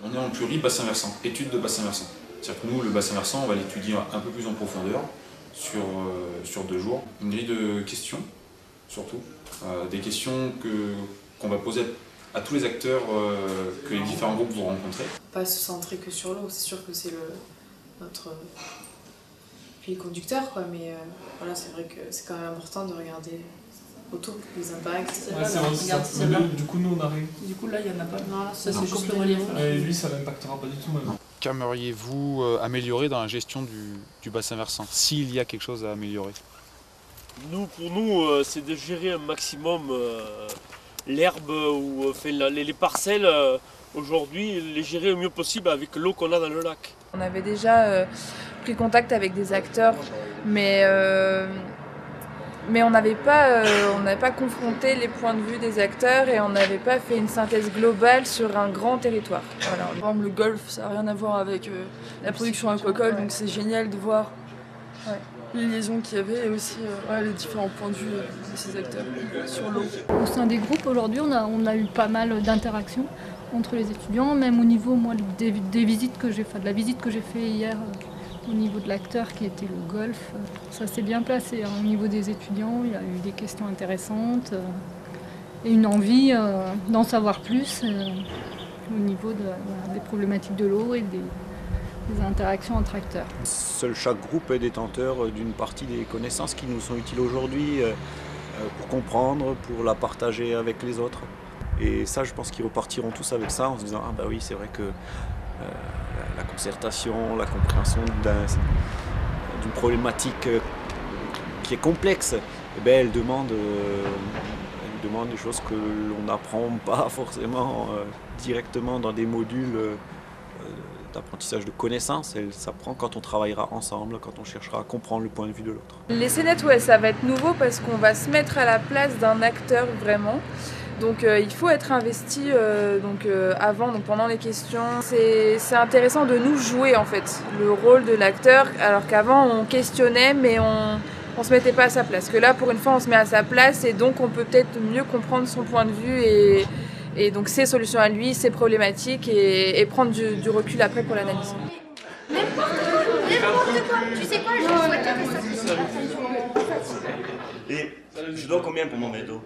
On est en pluri bassin versant, étude de bassin versant. C'est-à-dire que nous, le bassin versant, on va l'étudier un peu plus en profondeur sur 2 jours. Une grille de questions, surtout. Des questions qu'on va poser à tous les acteurs que les différents groupes vont rencontrer. Pas se centrer que sur l'eau, c'est sûr que c'est notre fil conducteur, quoi, mais voilà, c'est vrai que c'est quand même important de regarder autour les impacts. Ouais, c'est vrai, du coup, nous on arrive. Du coup, là, il n'y en a pas. Non, là, Ça, c'est juste le relief. Et lui, ça n'impactera pas du tout maintenant. Qu'aimeriez-vous améliorer dans la gestion du bassin versant, s'il y a quelque chose à améliorer? Pour nous, c'est de gérer un maximum l'herbe ou les parcelles. Aujourd'hui, les gérer le mieux possible avec l'eau qu'on a dans le lac. On avait déjà pris contact avec des acteurs, mais on n'avait pas confronté les points de vue des acteurs et on n'avait pas fait une synthèse globale sur un grand territoire. Voilà. Par exemple, le golfe, ça n'a rien à voir avec la production aquacole, donc c'est génial de voir les liaisons qu'il y avait et aussi les différents points de vue de ces acteurs sur l'eau. Au sein des groupes, aujourd'hui, on a eu pas mal d'interactions entre les étudiants, même au niveau des visites que j'ai faites, de la visite que j'ai fait hier. Au niveau de l'acteur qui était le golf, ça s'est bien placé. Au niveau des étudiants, il y a eu des questions intéressantes et une envie d'en savoir plus au niveau des problématiques de l'eau et des interactions entre acteurs. Seul chaque groupe est détenteur d'une partie des connaissances qui nous sont utiles aujourd'hui pour comprendre, pour la partager avec les autres. Et ça, je pense qu'ils repartiront tous avec ça en se disant « Ah bah oui, c'est vrai que la concertation, la compréhension d'une problématique qui est complexe, elle demande des choses que l'on n'apprend pas forcément directement dans des modules d'apprentissage de connaissances. Elle s'apprend quand on travaillera ensemble, quand on cherchera à comprendre le point de vue de l'autre. Les scénettes, ouais, ça va être nouveau parce qu'on va se mettre à la place d'un acteur vraiment. Donc il faut être investi avant, pendant les questions. C'est intéressant de nous jouer en fait le rôle de l'acteur, alors qu'avant on questionnait mais on se mettait pas à sa place. Que là pour une fois on se met à sa place et donc on peut peut-être mieux comprendre son point de vue et donc ses solutions à lui, ses problématiques et prendre du recul après pour l'analyse. N'importe quoi. Tu sais quoi, je souhaite que ça. Et je dois combien pour mon médo?